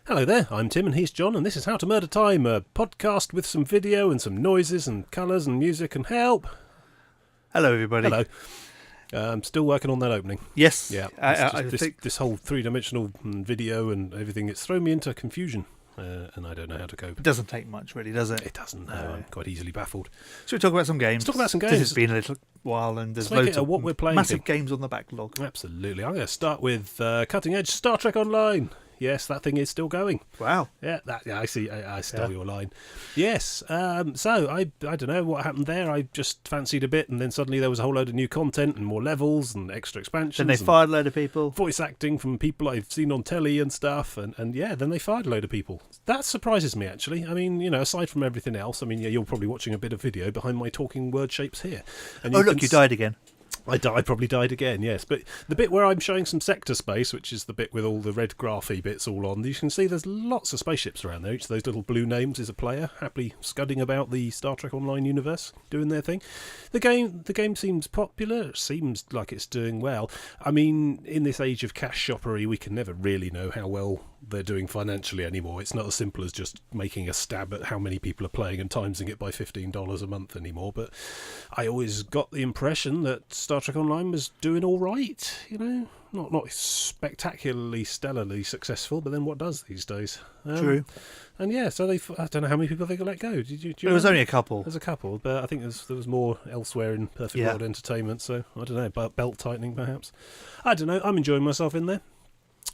Hello there, I'm Tim and he's John, and this is How to Murder Time, a podcast with some video and some noises and colours and music and help. Hello, everybody. Hello. I'm still working on that opening. Yes. Yeah. I think This whole three-dimensional video and everything, it's thrown me into confusion, and I don't know how to cope. it doesn't take much, really, does it? It doesn't, no. I'm quite easily baffled. Should we talk about some games? Let's talk about some games. Because it's been a little while and there's Let's make loads it a of what we're playing massive thing. games on the backlog. Absolutely. I'm going to start with cutting-edge Star Trek Online. Yes, that thing is still going. Wow. Yeah, I see. I stole your line. Yes. So I don't know what happened there. I just fancied a bit, and then suddenly there was a whole load of new content and more levels and extra expansions. Then they fired a load of people. Voice acting from people I've seen on telly and stuff, and yeah, then they fired a load of people. That surprises me, actually. I mean, aside from everything else, I mean, yeah, you're probably watching a bit of video behind my talking word shapes here. And You died again. I probably died again, yes. But the bit where I'm showing some sector space, which is the bit with all the red graphy bits all on, you can see there's lots of spaceships around there. Each of those little blue names is a player, happily scudding about the Star Trek Online universe, doing their thing. The game seems popular. It seems like it's doing well. I mean, in this age of cash shoppery, we can never really know how well they're doing financially anymore. It's not as simple as just making a stab at how many people are playing and timesing it by $15 a month anymore. But I always got the impression that Star Trek Online was doing all right, not spectacularly, stellarly successful, but then what does these days? True. And yeah, so I don't know how many people they got let go. Do you There was only a couple. There's a couple, but I think there was more elsewhere in Perfect World Entertainment, so I don't know, belt tightening perhaps. I don't know, I'm enjoying myself in there.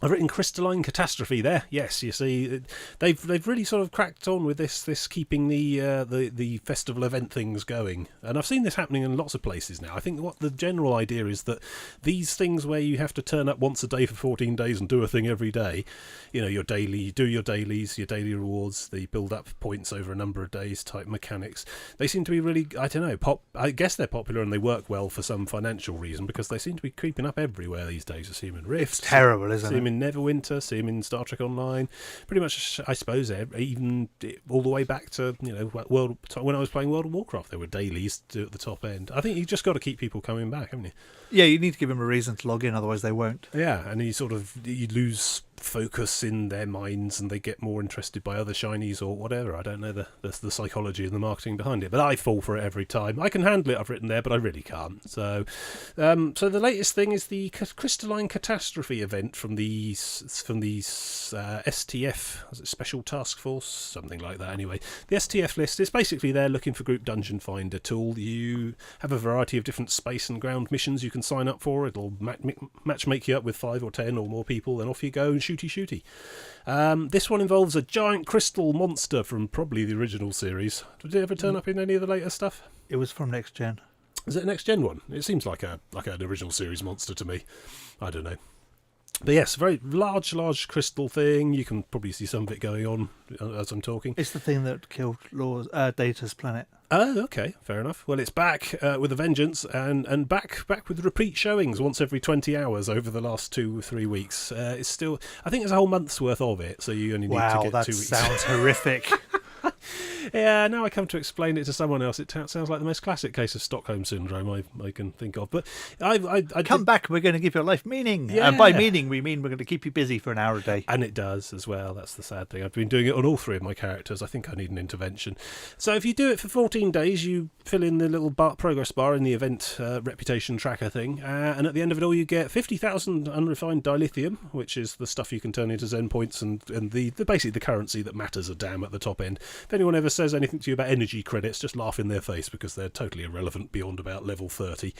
I've written Crystalline Catastrophe there. Yes, you see, they've really sort of cracked on with this keeping the festival event things going, and I've seen this happening in lots of places now. I think what the general idea is that these things where you have to turn up once a day for 14 days and do a thing every day, your daily, you do your dailies, your daily rewards, the build up points over a number of days type mechanics. They seem to be really, I don't know, I guess they're popular and they work well for some financial reason because they seem to be creeping up everywhere these days. I see them in Rift. It's terrible, isn't it? In Neverwinter, see him in Star Trek Online, pretty much, I suppose, even all the way back to when I was playing World of Warcraft, there were dailies at the top end. I think you just got to keep people coming back, haven't you? Yeah, you need to give them a reason to log in, otherwise they won't. Yeah, and you lose focus in their minds and they get more interested by other shinies or whatever. I don't know the psychology and the marketing behind it, but I fall for it every time. I can handle it, I've written there, but I really can't. So the latest thing is the Crystalline Catastrophe event from the STF, Special Task Force, something like that anyway. The STF list is basically they're looking for Group Dungeon Finder tool. You have a variety of different space and ground missions you can sign up for. It'll match make you up with 5 or 10 or more people, then off you go and shooty. This one involves a giant crystal monster from probably the original series. Did it ever turn up in any of the later stuff? It was from Next Gen. Is it a Next Gen one? It seems like an original series monster to me. I don't know. But yes, very large crystal thing. You can probably see some of it going on as I'm talking. It's the thing that killed Data's planet. Oh, okay, fair enough. Well, it's back with a vengeance, and back with repeat showings once every 20 hours over the last 2 or 3 weeks. It's still, I think there's a whole month's worth of it, so you only need to get 2 weeks. Wow, that sounds horrific. Yeah, now I come to explain it to someone else, it sounds like the most classic case of Stockholm Syndrome I can think of. But I Come back, we're going to give your life meaning. Yeah. And by meaning, we mean we're going to keep you busy for an hour a day. And it does as well, that's the sad thing. I've been doing it on all 3 of my characters. I think I need an intervention. So if you do it for 14 days, you fill in the little progress bar in the event reputation tracker thing, and at the end of it all you get 50,000 unrefined dilithium, which is the stuff you can turn into Zen points and the basically the currency that matters a damn at the top end. If anyone ever says anything to you about energy credits, just laugh in their face because they're totally irrelevant beyond about level 30.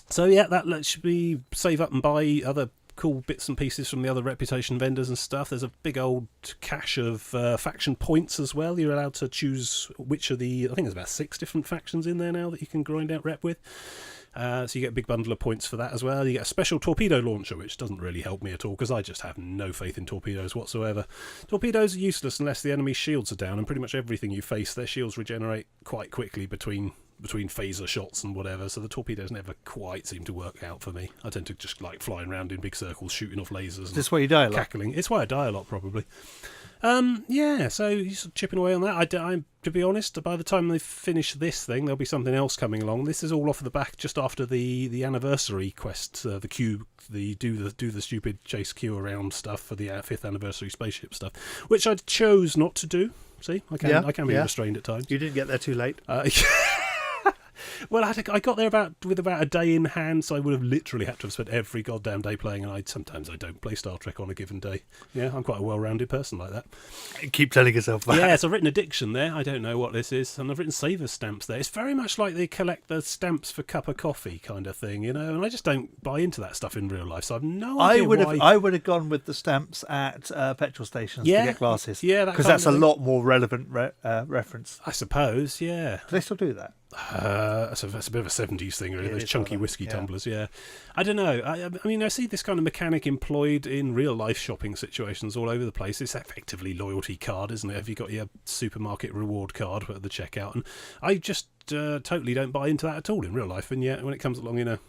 So yeah, that lets you save up and buy other cool bits and pieces from the other reputation vendors and stuff. There's a big old cache of faction points as well. You're allowed to choose which of I think there's about 6 different factions in there now that you can grind out rep with. So you get a big bundle of points for that as well. You get a special torpedo launcher, which doesn't really help me at all because I just have no faith in torpedoes whatsoever. Torpedoes are useless unless the enemy's shields are down, and pretty much everything you face, their shields regenerate quite quickly between phaser shots and whatever, so the torpedoes never quite seem to work out for me. I tend to just like flying around in big circles, shooting off lasers. Is this why you die a lot? Cackling. It's why I die a lot, probably. Yeah, so he's chipping away on that. I, to be honest, by the time they finish this thing, there'll be something else coming along. This is all off the back just after the anniversary quest, the queue, the do the stupid chase queue around stuff for the 5th anniversary spaceship stuff, which I chose not to do. See, I can be restrained at times. You didn't get there too late. Well, I got there with about a day in hand, so I would have literally had to have spent every goddamn day playing, and sometimes I don't play Star Trek on a given day. Yeah, I'm quite a well-rounded person like that. Keep telling yourself that. Yeah, so I've written Addiction there. I don't know what this is. And I've written Saver Stamps there. It's very much like they collect the stamps for cup of coffee kind of thing, you know, and I just don't buy into that stuff in real life, so I've no idea why. I would have gone with the stamps at petrol stations to get glasses. Yeah, because that's a lot more relevant reference. I suppose, yeah. Do they still do that? That's a bit of a 70s thing, really. Those chunky whiskey tumblers, yeah. I don't know. I mean, I see this kind of mechanic employed in real-life shopping situations all over the place. It's effectively loyalty card, isn't it? Have you got your supermarket reward card at the checkout? And I just totally don't buy into that at all in real life, and yet when it comes along in a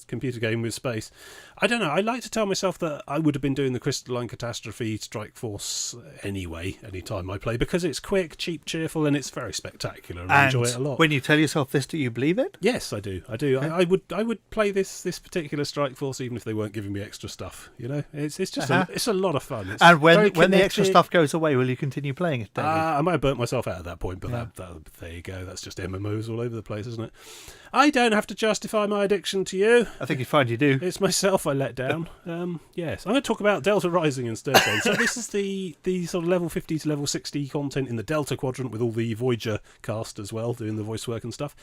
computer game with space, I don't know. I like to tell myself that I would have been doing the Crystalline Catastrophe Strike Force anyway, any time I play, because it's quick, cheap, cheerful, and it's very spectacular, and I enjoy it a lot. When you tell yourself this, do you believe it? Yes, I do. Okay. I would play this particular Strike Force even if they weren't giving me extra stuff. You know, it's just it's a lot of fun. It's and when the extra stuff goes away, will you continue playing it? I might have burnt myself out at that point, but there you go. That's just MMOs all over the place, isn't it? I don't have to justify my addiction to you. I think you find you do. It's myself I let down. Yes, I'm going to talk about Delta Rising instead then. So this is the sort of level 50 to level 60 content in the Delta Quadrant with all the Voyager cast as well, doing the voice work and stuff.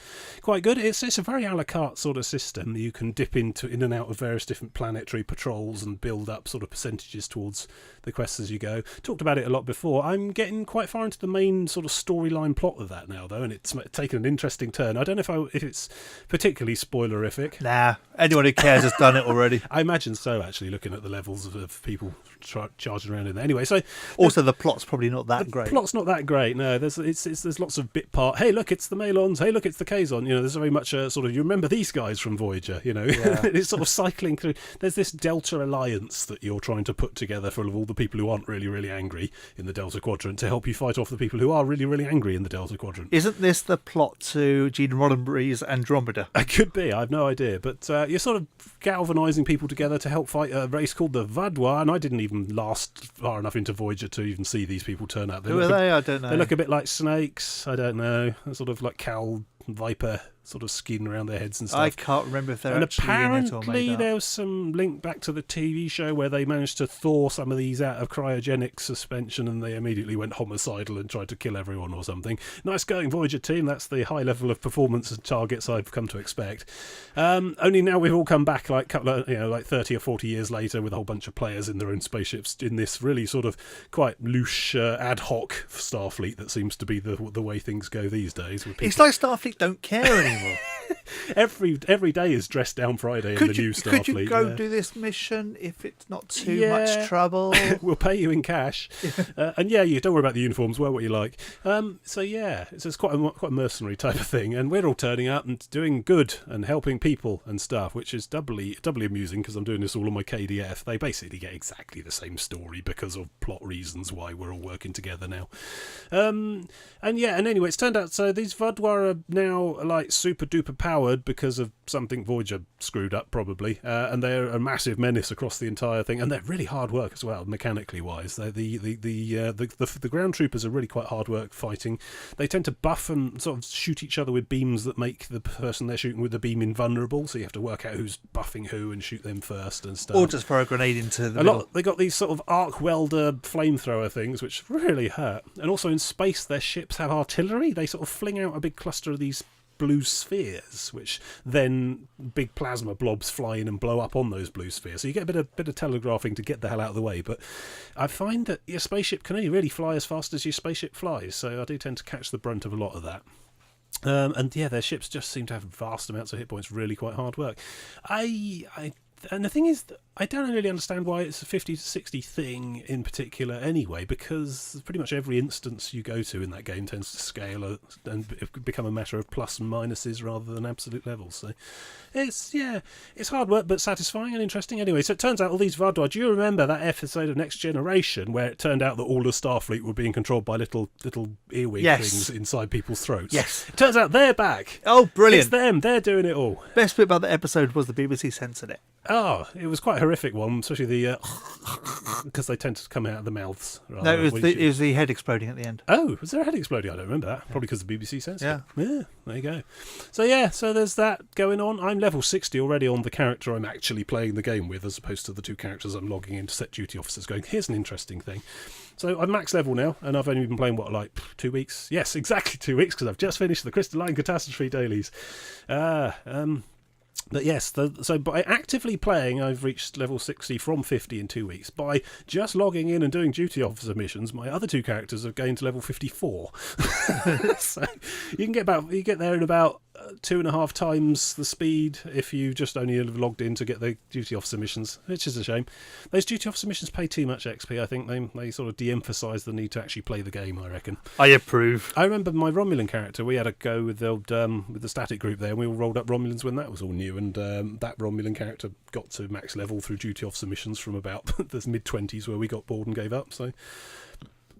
Quite good. It's a very a la carte sort of system. You can dip in and out of various different planetary patrols and build up sort of percentages towards the quests as you go. Talked about it a lot before. I'm getting quite far into the main sort of storyline plot of that now, though, and it's taken an interesting turn. I don't know if it's particularly spoilerific. Nah, anyone who cares has done it already. I imagine so, actually, looking at the levels of people charging around in there. Anyway, so also the plot's probably not that great. The plot's not that great. No, there's lots of bit part. Hey, look, it's the Malons. Hey, look, it's the Kazon. You know, there's very much a sort of, you remember these guys from Voyager. You know, it's sort of cycling through. There's this Delta alliance that you're trying to put together for all the people who aren't really, really angry in the Delta Quadrant to help you fight off the people who are really, really angry in the Delta Quadrant. Isn't this the plot to Gene Roddenberry's Andromeda? It could be. I have no idea. But you're sort of galvanising people together to help fight a race called the Vadwa, and I didn't even last far enough into Voyager to even see these people turn up. Who are they? I don't know. They look a bit like snakes. I don't know. They're sort of like cow viper sort of skin around their heads and stuff. I can't remember if they're and actually apparently in it or made up. There was some link back to the TV show where they managed to thaw some of these out of cryogenic suspension and they immediately went homicidal and tried to kill everyone or something. Nice going, Voyager team. That's the high level of performance and targets I've come to expect. Only now we've all come back like 30 or 40 years later with a whole bunch of players in their own spaceships in this really sort of quite loose ad hoc Starfleet that seems to be the way things go these days. It's like Starfleet don't care anymore. Every day is Dressed Down Friday in the new Starfleet. Could you go do this mission if it's not too much trouble? We'll pay you in cash. And you don't worry about the uniforms, wear what you like. It's quite a mercenary type of thing. And we're all turning up and doing good and helping people and stuff, which is doubly amusing because I'm doing this all on my KDF. They basically get exactly the same story because of plot reasons why we're all working together now. And anyway, it's turned out so these Vadwa are now like super duper powered because of something Voyager screwed up probably, and they're a massive menace across the entire thing, and they're really hard work as well mechanically wise. The ground troopers are really quite hard work fighting. They tend to buff and sort of shoot each other with beams that make the person they're shooting with the beam invulnerable, so you have to work out who's buffing who and shoot them first and stuff. Or just throw a grenade into the middle. They got these sort of arc welder flamethrower things which really hurt, and also in space their ships have artillery. They sort of fling out a big cluster of these blue spheres, which then big plasma blobs fly in and blow up on those blue spheres. So you get a bit of telegraphing to get the hell out of the way. But I find that your spaceship can only really fly as fast as your spaceship flies. So I do tend to catch the brunt of a lot of that. Their ships just seem to have vast amounts of hit points. Really quite hard work. And the thing is, I don't really understand why it's a 50 to 60 thing in particular anyway, because pretty much every instance you go to in that game tends to scale and become a matter of plus and minuses rather than absolute levels. So it's hard work, but satisfying and interesting anyway. So it turns out all these Vardar, do you remember that episode of Next Generation where it turned out that all of Starfleet were being controlled by little earwig things inside people's throats? Yes. It turns out they're back. Oh, brilliant. It's them. They're doing it all. Best bit about the episode was the BBC censored it. Oh, it was quite a horrific one, especially the because they tend to come out of the mouths. No, it was the head exploding at the end. Oh, was there a head exploding? I don't remember that. Probably because the BBC censored it. Yeah, there you go. So there's that going on. I'm level 60 already on the character I'm actually playing the game with, as opposed to the 2 characters I'm logging in to set duty officers going, here's an interesting thing. So I'm max level now, and I've only been playing, 2 weeks? Yes, exactly 2 weeks, because I've just finished the Crystalline Catastrophe dailies. But yes, so by actively playing, I've reached level 60 from 50 in 2 weeks. By just logging in and doing duty officer missions, my other 2 characters have gained to level 54. So you get there in about 2.5 times the speed if you just only have logged in to get the duty officer missions, which is a shame. Those duty officer missions pay too much XP. I think they sort of de-emphasise the need to actually play the game, I reckon. I approve. I remember my Romulan character, we had a go with the static group there, and we all rolled up Romulans when that was all new, and that Romulan character got to max level through duty officer missions from about the mid-20s where we got bored and gave up.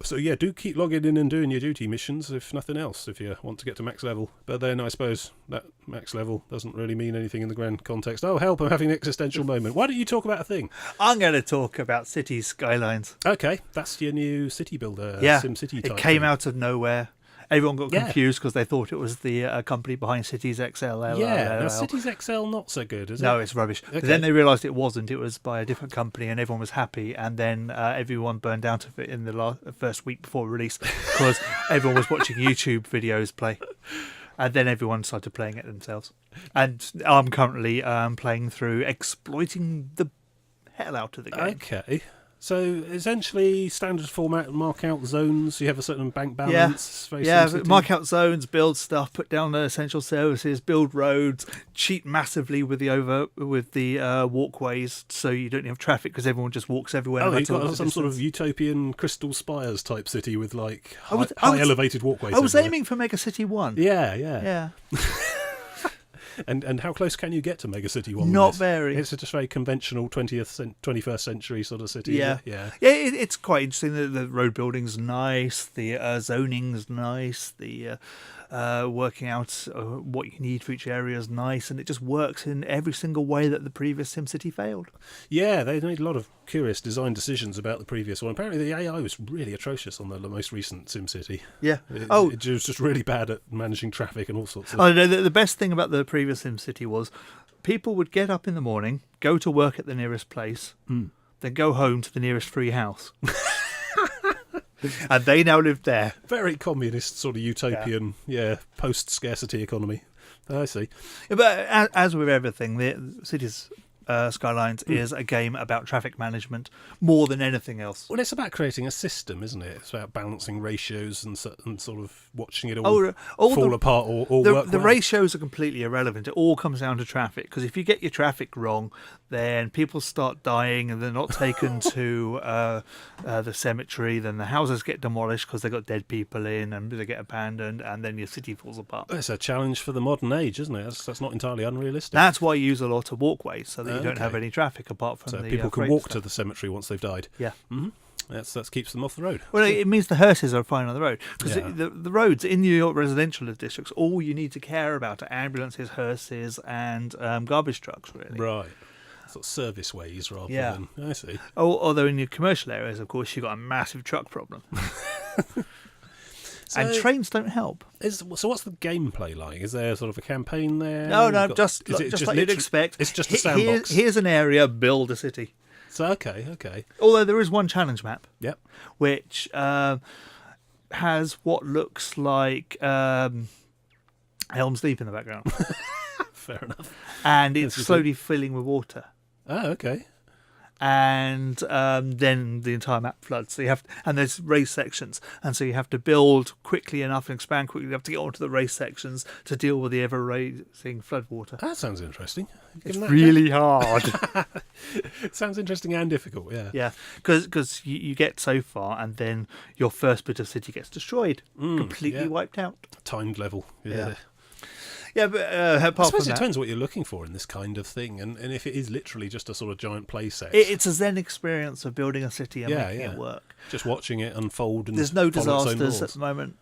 So yeah, do keep logging in and doing your duty missions, if nothing else, if you want to get to max level. But then I suppose that max level doesn't really mean anything in the grand context. Oh, help, I'm having an existential moment. Why don't you talk about a thing? I'm going to talk about Cities Skylines. Okay, that's your new city builder, SimCity type. It came thing. out of nowhere. Everyone got confused because they thought it was the company behind Cities XL. Now Cities XL not so good, is it? No, it's rubbish. Okay. But then they realised it wasn't. It was by a different company, and everyone was happy. And then everyone burned out of it in the first week before release because everyone was watching YouTube videos play. And then everyone started playing it themselves. And I'm currently playing through exploiting the hell out of the game. Okay. So essentially, standard format, mark out zones. You have a certain bank balance. Mark out zones, build stuff, put down the essential services, build roads, cheat massively with the walkways, so you don't have traffic because everyone just walks everywhere. Oh, you've got some sort of utopian Crystal Spires type city with high elevated walkways. I was aiming for Mega City 1. Yeah. And how close can you get to Mega City 1? Not very. It's just very conventional 21st century sort of city. Yeah. It's quite interesting. The road building's nice. The zoning's nice. The working out what you need for each area is nice, and it just works in every single way that the previous SimCity failed. Yeah, they made a lot of curious design decisions about the previous one. Apparently the AI was really atrocious on the most recent SimCity. Yeah. It was just really bad at managing traffic and all sorts of... Oh, no, the best thing about the previous SimCity was people would get up in the morning, go to work at the nearest place, then go home to the nearest free house. And they now live there. Very communist sort of utopian, post-scarcity economy. I see. But as with everything, the Cities Skylines is a game about traffic management more than anything else. Well, it's about creating a system, isn't it? It's about balancing ratios and sort of watching it all fall apart or work well. The ratios are completely irrelevant. It all comes down to traffic, because if you get your traffic wrong, then people start dying and they're not taken to the cemetery. Then the houses get demolished because they got dead people in and they get abandoned, and then your city falls apart. It's a challenge for the modern age, isn't it? That's not entirely unrealistic. That's why you use a lot of walkways, so that you don't have any traffic apart from the people can walk to the cemetery once they've died. Yeah. Mm-hmm. That keeps them off the road. Well, it means the hearses are fine on the road. Because the roads in New York residential districts, all you need to care about are ambulances, hearses, and garbage trucks, really. Right. Sort of service ways rather than... I see. Although in your commercial areas, of course, you've got a massive truck problem. And trains don't help. So what's the gameplay like? Is there sort of a campaign there? No, just like you'd expect. It's just a sandbox. Here's an area, build a city. So, okay. Although there is one challenge map, which has what looks like Helm's Deep in the background. Fair enough. And it's slowly filling with water. Oh, okay. and then the entire map floods. So and there's race sections, and so you have to build quickly enough and expand quickly enough to get onto the race sections to deal with the ever-rising floodwater. That sounds interesting. It's really hard. It sounds interesting and difficult, yeah. Yeah, because you get so far, and then your first bit of city gets destroyed, completely wiped out. Timed level, yeah. Yeah, but I apart suppose from it that, depends what you're looking for in this kind of thing, and if it is literally just a sort of giant play set. it's a zen experience of building a city and making it work. Just watching it unfold and there's no follow its own disasters at laws. the moment.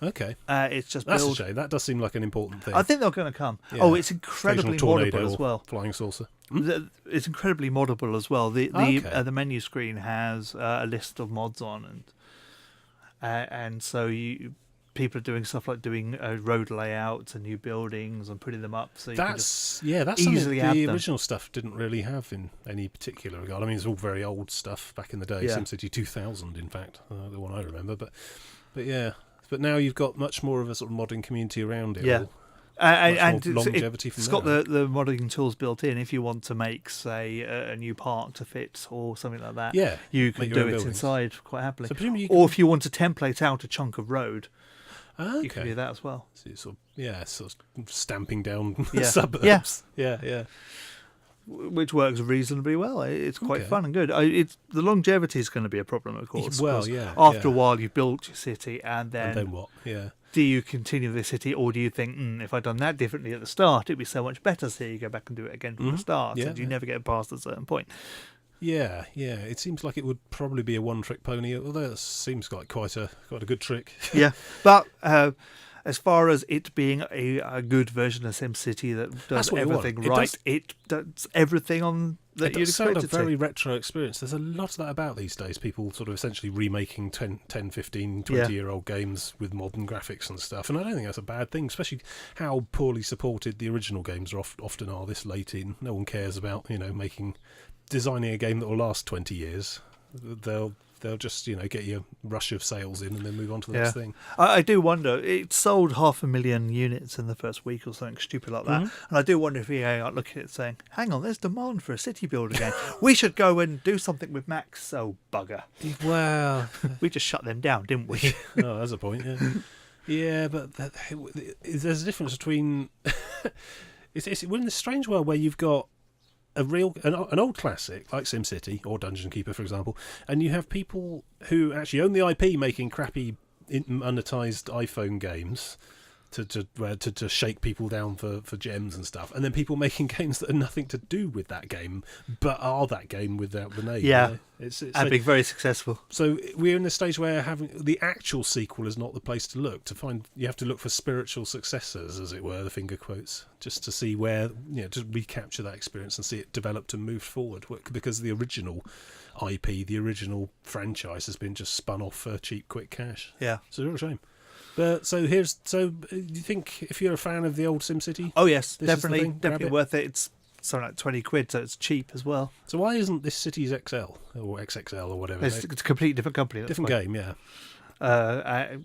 Okay. It's just That's build. a shame. That does seem like an important thing. I think they're going to come. Yeah. Oh, it's incredibly Occasional tornado moddable as well. or flying saucer. It's incredibly moddable as well. The Okay. menu screen has a list of mods on, and so people are doing stuff like doing road layouts and new buildings and putting them up. So That's something easily add the them. original stuff didn't really have in any particular regard. I mean, it's all very old stuff back in the day. Yeah. SimCity 2000, in fact, the one I remember. But yeah. But now you've got much more of a sort of modding community around it. Yeah. Much And more longevity from it's got that. the modding tools built in. If you want to make, say, a new park to fit or something like that, Yeah, you can make your do own it buildings. inside quite happily. So presumably you Or if you want to template out a chunk of road, okay. you can do that as well. So it's sort of stamping down Yeah. suburbs. Yeah. Which works reasonably well. It's quite Okay. fun and good. The longevity is going to be a problem, of course. Well, 'cause yeah, After yeah. a while, you've built your city, and And then what? Yeah. do you continue the city, or do you think, if I'd done that differently at the start, it'd be so much better? So you go back and do it again from the start, Yeah, and you yeah. never get past a certain point. Yeah. It seems like it would probably be a one-trick pony, although it seems like quite a good trick. Yeah, but as far as it being a good version of SimCity that does That's what you want. everything It right, does- it does everything on that It you'd does sound expect a it to. very retro experience. There's a lot of that about these days. People sort of essentially remaking 10, 15, 20-year-old games with modern graphics and stuff. And I don't think that's a bad thing, especially how poorly supported the original games are often are this late in. No one cares about, designing a game that will last 20 years. They'll just, get your rush of sales in and then move on to the next thing. I do wonder. It sold 500,000 units in the first week or something stupid like that. And I do wonder if EA are looking at it saying, hang on, there's demand for a city builder game. We should go and do something with Max. Oh, bugger. Well, We just shut them down, didn't we? oh, that's a point, yeah. Yeah, but there's a difference between... we're in this strange world where you've got an old classic like SimCity or Dungeon Keeper, for example, and you have people who actually own the IP making crappy monetized iPhone games to shake people down for gems and stuff, and then people making games that are nothing to do with that game but are that game without the name. Yeah. It's And being very successful. so we're in a stage where having the actual sequel is not the place to look. To find, you have to look for spiritual successors, as it were, the finger quotes, just to see where, to recapture that experience and see it developed and moved forward. Because the original IP, the original franchise, has been just spun off for cheap, quick cash. Yeah. It's a real shame. But do you think if you're a fan of the old SimCity? Oh, yes, This is the definitely. thing, grab Definitely it. worth it. It's something like 20 quid, so it's cheap as well. So why isn't this Cities XL or XXL or whatever? It's a completely different company. That's Different why. game, yeah. Uh,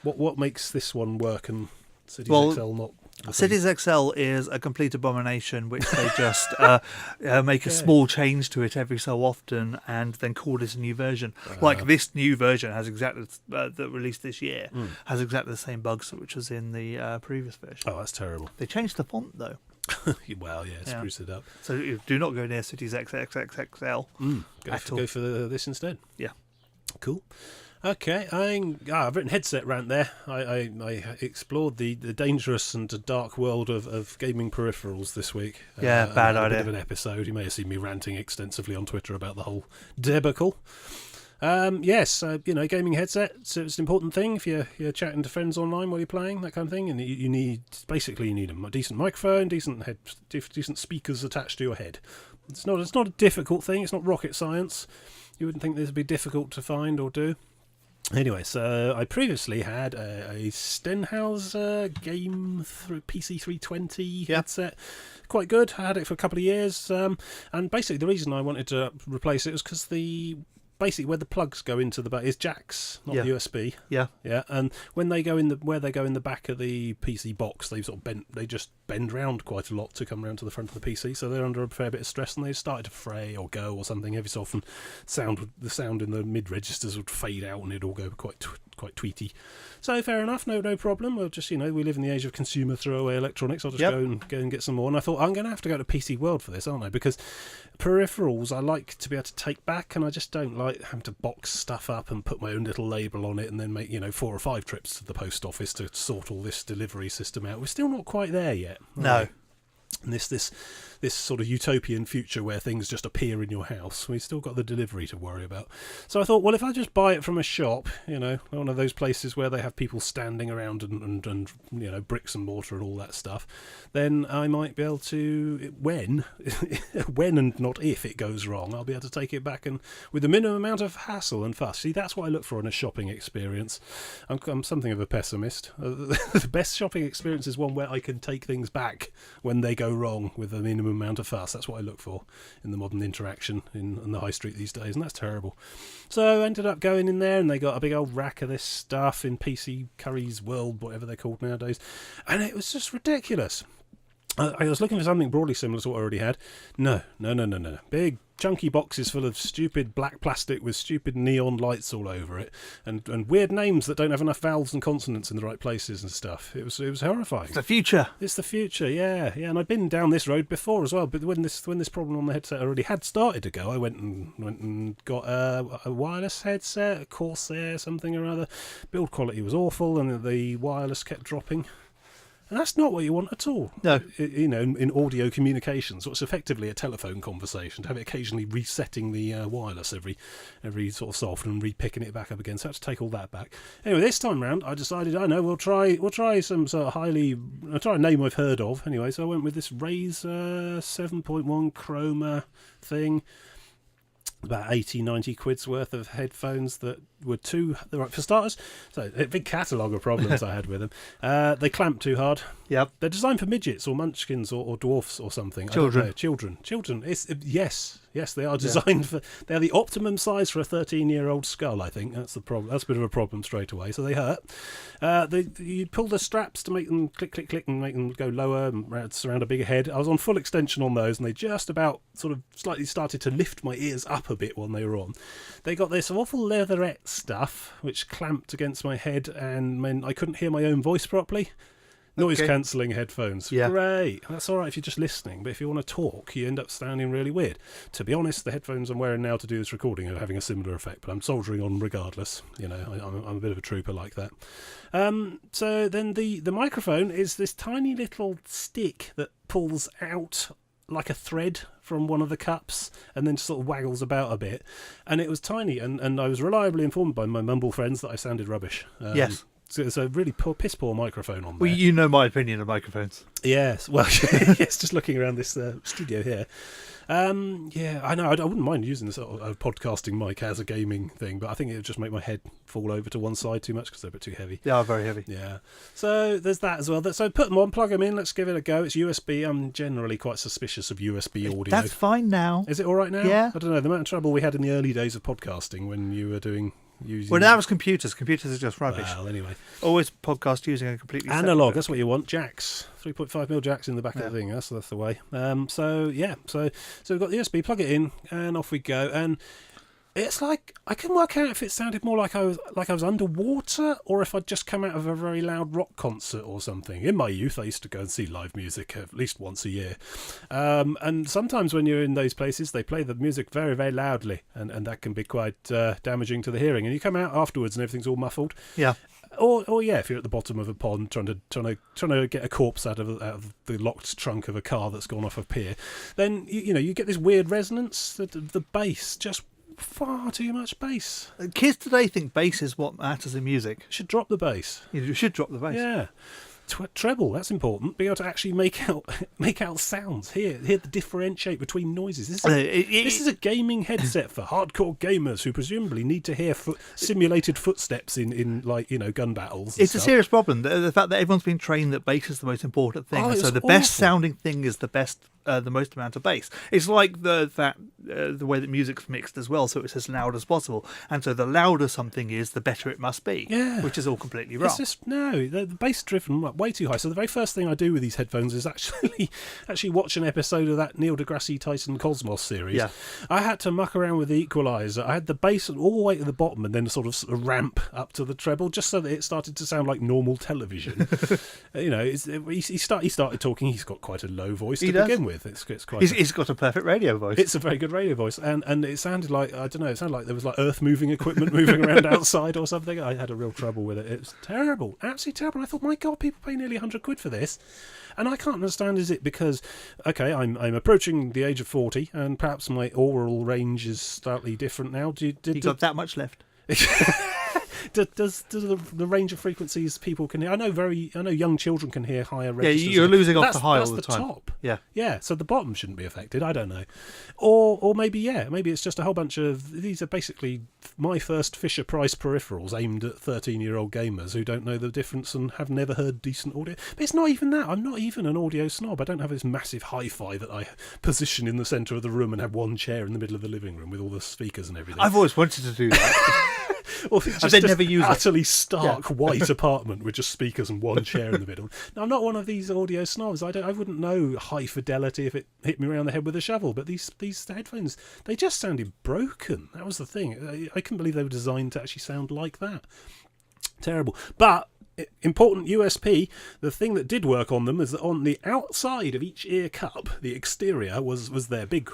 What makes this one work and Cities Well, XL not? the thing? Cities XL is a complete abomination, which they just make a small change to it every so often, and then call it a new version. Like this new version has exactly that released this year has exactly the same bugs which was in the previous version. Oh, that's terrible. They changed the font though, Well, yeah, spruce it up. so you do not go near Cities XXXXL. Go for this instead. Yeah. Cool. Okay, I've written headset rant there. I explored the dangerous and dark world of gaming peripherals this week. Yeah, bad a idea. bit of an episode. You may have seen me ranting extensively on Twitter about the whole debacle. Yes, gaming headset. So it's an important thing if you're chatting to friends online while you're playing, that kind of thing. And you need a decent microphone, decent speakers attached to your head. It's not a difficult thing. It's not rocket science. You wouldn't think this would be difficult to find or do. Anyway, so I previously had a Stenhauser Game through PC320 headset. Quite good. I had it for a couple of years. And basically the reason I wanted to replace it was because the basically where the plugs go into the back is jacks, not USB. Yeah. Yeah, and when they go in where they go in the back of the PC box, they just bend round quite a lot to come round to the front of the PC, so they're under a fair bit of stress, and they started to fray or go or something. Every so often, the sound in the mid registers would fade out, and it'd all go quite tweety. So fair enough, no problem. We'll just, we live in the age of consumer throwaway electronics. I'll just go and get some more. And I thought, I'm going to have to go to PC World for this, aren't I? Because peripherals I like to be able to take back, and I just don't like having to box stuff up and put my own little label on it and then make 4 or 5 trips to the post office to sort all this delivery system out. We're still not quite there yet. No. And this sort of utopian future where things just appear in your house, we've still got the delivery to worry about. So I thought, well, if I just buy it from a shop, one of those places where they have people standing around and bricks and mortar and all that stuff, then I might be able to, when and not if it goes wrong, I'll be able to take it back and with the minimum amount of hassle and fuss. See, that's what I look for in a shopping experience. I'm something of a pessimist. The best shopping experience is one where I can take things back when they go wrong with a minimum amount of fuss. That's what I look for in the modern interaction in the high street these days, and that's terrible. So I ended up going in there, and they got a big old rack of this stuff in PC Curry's World, whatever they're called nowadays, and it was just ridiculous. I was looking for something broadly similar to what I already had. No. Big chunky boxes full of stupid black plastic with stupid neon lights all over it, and weird names that don't have enough vowels and consonants in the right places and stuff. It was horrifying. It's the future. It's the future, yeah. And I'd been down this road before as well. But when this problem on the headset already had started to go, I went and got a wireless headset, a Corsair, something or other. Build quality was awful, and the wireless kept dropping. And that's not what you want at all. No. In audio communications, so it's effectively a telephone conversation, to have it occasionally resetting the wireless every sort of so often and re-picking it back up again. So I had to take all that back. Anyway, this time round, I decided, we'll try some sort of I'll try a name I've heard of. Anyway, so I went with this Razer 7.1 Chroma thing. About 80-90 quid's worth of headphones that were for starters. So a big catalogue of problems I had with them. They clamped too hard. Yep. They're designed for midgets or munchkins or dwarfs or something. Children. I don't know. Children. Yes, they are designed for. They're the optimum size for a 13-year-old skull. I think that's the problem. That's a bit of a problem straight away. So they hurt. You pull the straps to make them click, click, click, and make them go lower and surround a bigger head. I was on full extension on those, and they just about sort of slightly started to lift my ears up a bit when they were on. They got this awful leatherette stuff which clamped against my head and meant I couldn't hear my own voice properly. Noise cancelling headphones. Yeah. Great. That's all right if you're just listening, but if you want to talk, you end up sounding really weird. To be honest, the headphones I'm wearing now to do this recording are having a similar effect, but I'm soldiering on regardless. I'm a bit of a trooper like that. So then the microphone is this tiny little stick that pulls out like a thread from one of the cups and then sort of waggles about a bit. And it was tiny, and I was reliably informed by my mumble friends that I sounded rubbish. Yes. So it's a really piss poor microphone on there. Well, you know my opinion of microphones. Yes, well, yes, just looking around this studio here. I know, I wouldn't mind using this podcasting mic as a gaming thing, but I think it would just make my head fall over to one side too much because they're a bit too heavy. They are very heavy. Yeah. So there's that as well. So put them on, plug them in, let's give it a go. It's USB. I'm generally quite suspicious of USB audio. That's fine now. Is it all right now? Yeah. I don't know, the amount of trouble we had in the early days of podcasting when you were using... Well, that was computers. Computers are just rubbish. Well, anyway. Always podcast using a completely analog, that's what you want. Jacks. 3.5mm jacks in the back of the thing. That's the way. So we've got the USB, plug it in, and off we go. And it's like, I can work out if it sounded more like I was underwater or if I'd just come out of a very loud rock concert or something. In my youth, I used to go and see live music at least once a year. And sometimes when you're in those places, they play the music very, very loudly, and that can be quite damaging to the hearing. And you come out afterwards and everything's all muffled. Yeah. Or if you're at the bottom of a pond trying to get a corpse out of the locked trunk of a car that's gone off a pier, then you get this weird resonance. The bass, just far too much bass. Kids today think bass is what matters in music. Should drop the bass. You should drop the bass. Yeah. Treble, that's important. Being able to actually make out sounds. Here to differentiate between noises. This is a gaming headset for hardcore gamers who presumably need to hear simulated footsteps in gun battles. It's a serious problem. The fact that everyone's been trained that bass is the most important thing. So the best sounding thing is the best the most amount of bass. It's like the way that music's mixed as well, so it's as loud as possible. And so the louder something is, the better it must be. Yeah. Which is all completely wrong. It's just, no, the bass driven way too high. So the very first thing I do with these headphones is actually watch an episode of that Neil deGrasse Tyson Cosmos series. Yeah. I had to muck around with the equalizer. I had the bass all the way to the bottom and then a sort of ramp up to the treble, just so that it started to sound like normal television. He started talking. He's got quite a low voice to begin with. It's quite. He's got a perfect radio voice. It's a very good radio voice, and it sounded like, I don't know, it sounded like there was like earth moving equipment moving around outside or something. I had a real trouble with it. It was terrible, absolutely terrible. I thought, my God, people pay nearly £100 for this, and I can't understand. Is it because, okay, I'm approaching the age of 40, and perhaps my oral range is slightly different now? You got that much left? Does the range of frequencies people can hear? I know young children can hear higher registers. Yeah, you're losing off the high all the time. Top. Yeah. So the bottom shouldn't be affected. I don't know, or maybe it's just a whole bunch of these are basically my first Fisher Price peripherals aimed at 13-year-old gamers who don't know the difference and have never heard decent audio. But it's not even that. I'm not even an audio snob. I don't have this massive hi-fi that I position in the centre of the room and have one chair in the middle of the living room with all the speakers and everything. I've always wanted to do that. Or just I've never used utterly stark white apartment with just speakers and one chair in the middle. Now, I'm not one of these audio snobs. I wouldn't know high fidelity if it hit me around the head with a shovel. But these headphones, they just sounded broken. That was the thing. I couldn't believe they were designed to actually sound like that. Terrible. But important USP, the thing that did work on them is that on the outside of each ear cup, the exterior was their big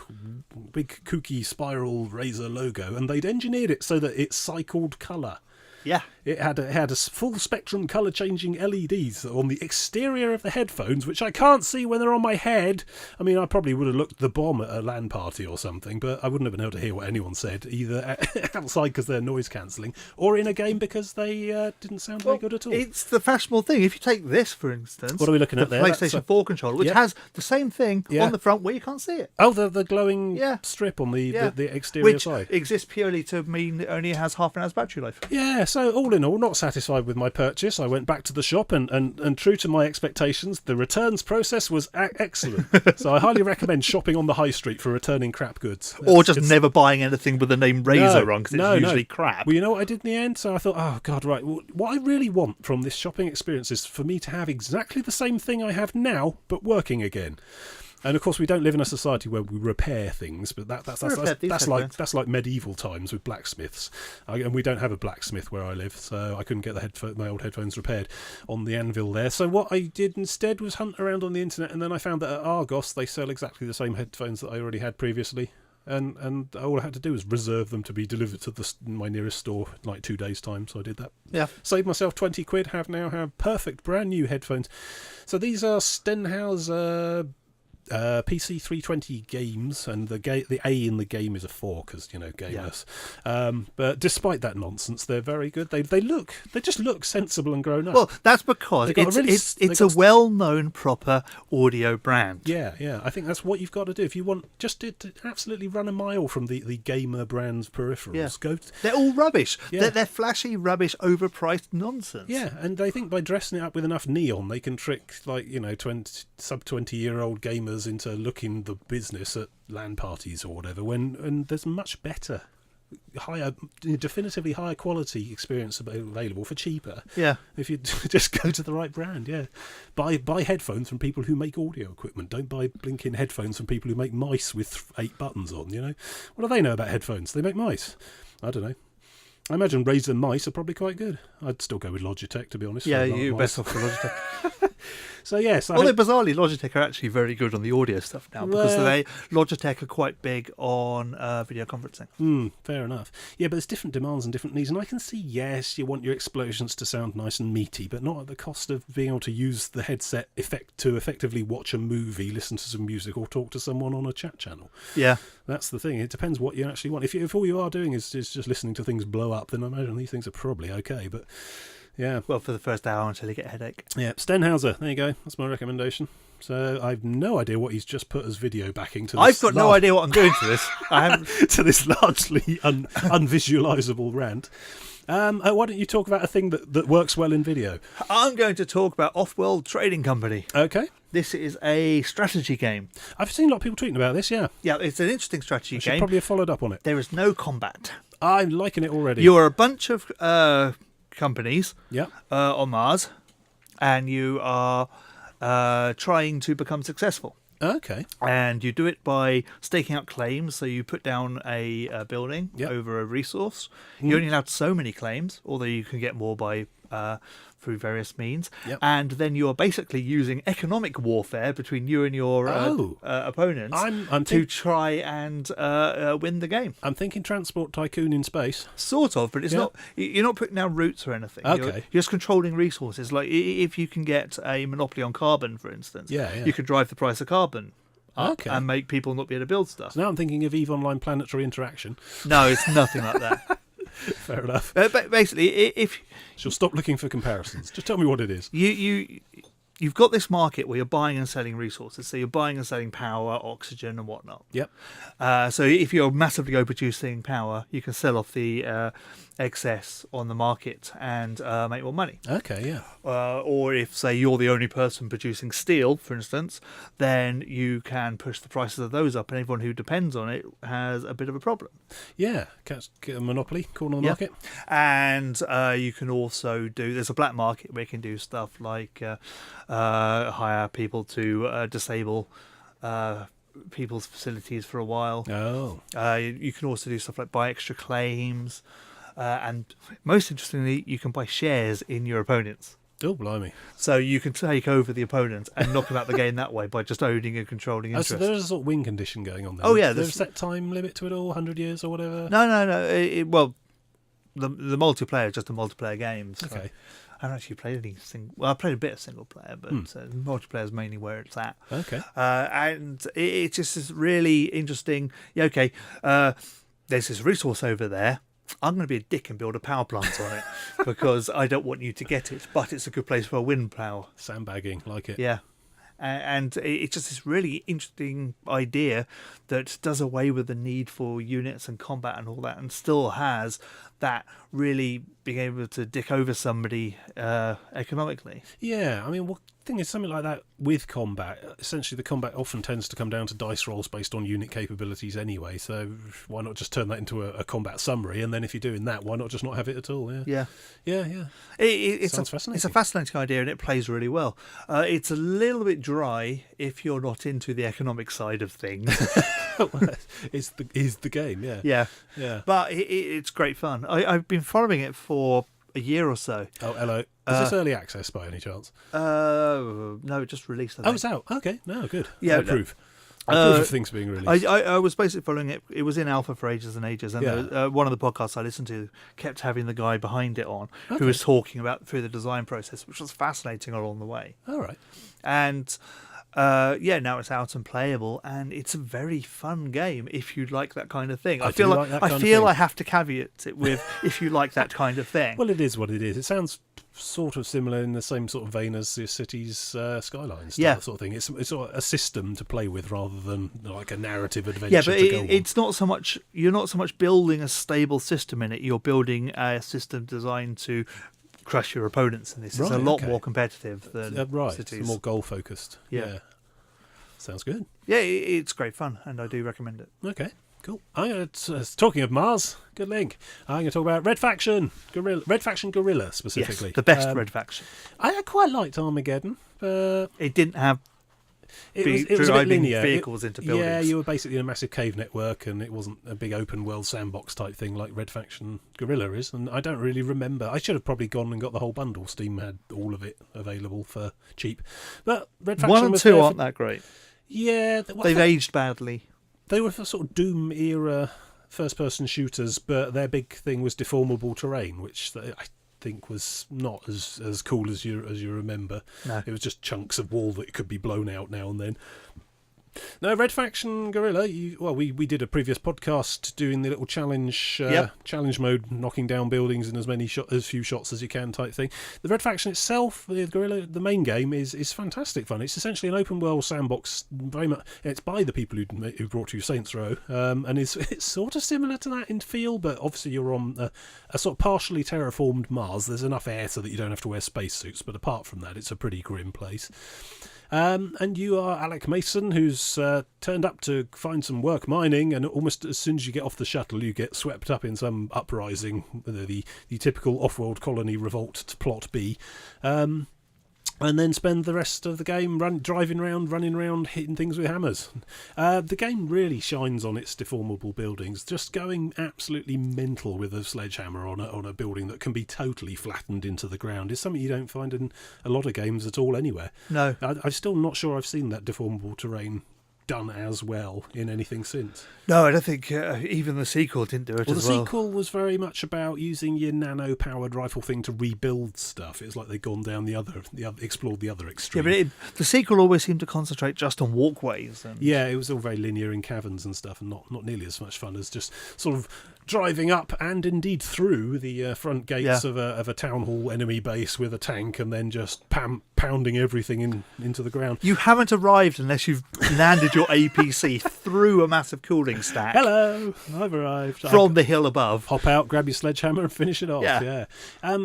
kooky spiral razor logo, and they'd engineered it so that it cycled colour. Yeah. It had a full spectrum colour changing LEDs on the exterior of the headphones, which I can't see when they're on my head. I mean, I probably would have looked the bomb at a LAN party or something, but I wouldn't have been able to hear what anyone said, either outside because they're noise cancelling, or in a game because they didn't sound very good at all. It's the fashionable thing. If you take this, for instance, what are we looking at there? PlayStation 4 controller, which has the same thing on the front where you can't see it. Oh, the glowing strip on the exterior side. Which exists purely to mean it only has half an hour's battery life. Yeah, so all in all, not satisfied with my purchase. I went back to the shop and true to my expectations, the returns process was excellent. So I highly recommend shopping on the high street for returning crap goods. Or just never buying anything with the name Razer on, because it's usually crap. Well, you know what I did in the end? So I thought, oh, God, right. Well, what I really want from this shopping experience is for me to have exactly the same thing I have now, but working again. And of course, we don't live in a society where we repair things, but that's like medieval times with blacksmiths. And we don't have a blacksmith where I live, so I couldn't get my old headphones repaired on the anvil there. So what I did instead was hunt around on the internet, and then I found that at Argos they sell exactly the same headphones that I already had previously. And all I had to do was reserve them to be delivered to my nearest store in like 2 days' time. So I did that. Yeah. Saved myself £20. Have perfect brand new headphones. So these are Stenhouse PC 320 games, and the A in the game is a 4 because gamers. Yeah. But despite that nonsense, they're very good. They just look sensible and grown up. Well, that's because it's a well-known proper audio brand. Yeah. I think that's what you've got to do if you want just to absolutely run a mile from the gamer brand's peripherals. Yeah. They're all rubbish. Yeah. They're flashy, rubbish, overpriced nonsense. Yeah, and they think by dressing it up with enough neon, they can trick sub-20-year-old gamers into looking the business at LAN parties or whatever, when there's much better, definitively higher quality experience available for cheaper. Yeah, if you just go to the right brand. Yeah, buy headphones from people who make audio equipment. Don't buy blinking headphones from people who make mice with 8 buttons on. What do they know about headphones? They make mice. I don't know. I imagine Razer mice are probably quite good. I'd still go with Logitech, to be honest. Yeah, you're best off with Logitech. So yes, although bizarrely Logitech are actually very good on the audio stuff now, because Logitech are quite big on video conferencing. Fair enough. Yeah, but there's different demands and different needs, and I can see, yes, you want your explosions to sound nice and meaty, but not at the cost of being able to use the headset to effectively watch a movie, listen to some music, or talk to someone on a chat channel. Yeah, that's the thing. It depends what you actually want. If all you are doing is just listening to things blow up, then I imagine these things are probably okay. But Yeah. Well, for the first hour until you get a headache. Yeah, Stenhauser. There you go. That's my recommendation. So I've no idea what he's just put as video backing to this. I've got no idea what I'm doing to this. I haven't. to this largely unvisualizable rant. Why don't you talk about a thing that works well in video? I'm going to talk about Offworld Trading Company. Okay. This is a strategy game. I've seen a lot of people tweeting about this, yeah. Yeah, it's an interesting strategy I should game. probably have followed up on it. There is no combat. I'm liking it already. You're a bunch of companies Yeah. on Mars, and you are trying to become successful. Okay. And you do it by staking out claims. So you put down a building Yep. over a resource. You're only allowed so many claims, although you can get more by through various means. Yep. And then you are basically using economic warfare between you and your opponents to try and win the game. I'm thinking Transport Tycoon in space. Sort of, but it's not. You're not putting down routes or anything. Okay. You're just controlling resources. Like if you can get a monopoly on carbon, for instance, Yeah. you could drive the price of carbon up Okay. and make people not be able to build stuff. So now I'm thinking of EVE Online Planetary Interaction. No, it's nothing like that. Fair enough. But basically, if She'll stop looking for comparisons. Just tell me what it is. you've got this market where you're buying and selling resources, so you're buying and selling power, oxygen, and whatnot. Yep. So if you're massively overproducing power, you can sell off the excess on the market and make more money. Okay, yeah. Or if, say, you're the only person producing steel, for instance, then you can push the prices of those up, and everyone who depends on it has a bit of a problem. Yeah. Get a monopoly, corner of the market. And you can also there's a black market where you can do stuff like hire people to disable people's facilities for a while. Oh. You can also do stuff like buy extra claims. And most interestingly, you can buy shares in your opponents. Oh, blimey. So you can take over the opponent and knock them out the game that way by just owning and controlling interest. So there's a sort of win condition going on there. Oh, yeah. There's a set time limit to it all, 100 years or whatever? No. Well, the multiplayer is just a multiplayer game. So Okay. I haven't actually played any I played a bit of single player, but multiplayer is mainly where it's at. Okay. And it just is really interesting. Yeah, okay. There's this resource over there. I'm going to be a dick and build a power plant on it because I don't want you to get it, but it's a good place for a wind power. Sandbagging, like it. Yeah. And it's just this really interesting idea that does away with the need for units and combat and all that, and still has that really being able to dick over somebody economically. Yeah, I mean, thing is, something like that with combat, essentially the combat often tends to come down to dice rolls based on unit capabilities anyway, so why not just turn that into a combat summary, and then if you're doing that, why not just not have it at all? Yeah. It's Sounds fascinating. It's a fascinating idea, and it plays really well. It's a little bit dry if you're not into the economic side of things. It's the game, Yeah. Yeah. But it's great fun. I've been following it for a year or so. Oh, hello. Is this early access by any chance? No, it just released. I think. Oh, it's out. Okay, no, good. Yeah, I approve. I approve of things being released. I was basically following it. It was in alpha for ages and ages, and one of the podcasts I listened to kept having the guy behind it on, who was talking about through the design process, which was fascinating along the way. All right. And now it's out and playable, and it's a very fun game if you like that kind of thing. I feel I have to caveat it with if you like that kind of thing. Well, it is what it is. It sounds sort of similar in the same sort of vein as the Cities Skylines sort of thing. It's sort of a system to play with rather than like a narrative adventure. Yeah, but it's not so much. You're not so much building a stable system in it. You're building a system designed to crush your opponents in this. It's a lot more competitive than Cities. It's more goal focused. Yeah. Sounds good. Yeah, it's great fun, and I do recommend it. Okay, cool. Talking of Mars, good link. I'm going to talk about Red Faction Guerrilla specifically. Yes, the best Red Faction. I quite liked Armageddon. It didn't have it was a bit linear. Vehicles into buildings. Yeah, you were basically in a massive cave network, and it wasn't a big open world sandbox type thing like Red Faction Guerrilla is. And I don't really remember. I should have probably gone and got the whole bundle. Steam had all of it available for cheap. But Red Faction 1 and 2 aren't that great. Yeah, they've aged badly. They were for sort of Doom era first-person shooters, but their big thing was deformable terrain, which I think was not as cool as you remember. No. It was just chunks of wall that could be blown out now and then. No, Red Faction Guerrilla. We did a previous podcast doing the little challenge challenge mode, knocking down buildings in as few shots as you can type thing. The Red Faction itself, the Guerrilla, the main game is fantastic fun. It's essentially an open world sandbox. Very much, it's by the people who brought you Saints Row, and it's sort of similar to that in feel, but obviously you're on a sort of partially terraformed Mars. There's enough air so that you don't have to wear spacesuits, but apart from that, it's a pretty grim place. And you are Alec Mason, who's turned up to find some work mining, and almost as soon as you get off the shuttle, you get swept up in some uprising, the typical off-world colony revolt to plot B. And then spend the rest of the game driving around, running around, hitting things with hammers. The game really shines on its deformable buildings, just going absolutely mental with a sledgehammer on a building that can be totally flattened into the ground is something you don't find in a lot of games at all anywhere. No. I'm still not sure I've seen that deformable terrain done as well in anything since. No, I don't think even the sequel didn't do it as well. The sequel was very much about using your nano-powered rifle thing to rebuild stuff. It's like they'd gone down explored the other extreme. Yeah, but the sequel always seemed to concentrate just on walkways. Yeah, it was all very linear in caverns and stuff, and not nearly as much fun as just sort of driving up and indeed through the front gates of a town hall enemy base with a tank, and then just pounding everything into the ground. You haven't arrived unless you've landed your APC through a massive cooling stack. Hello, I've arrived. From the hill above. Hop out, grab your sledgehammer and finish it off. Yeah.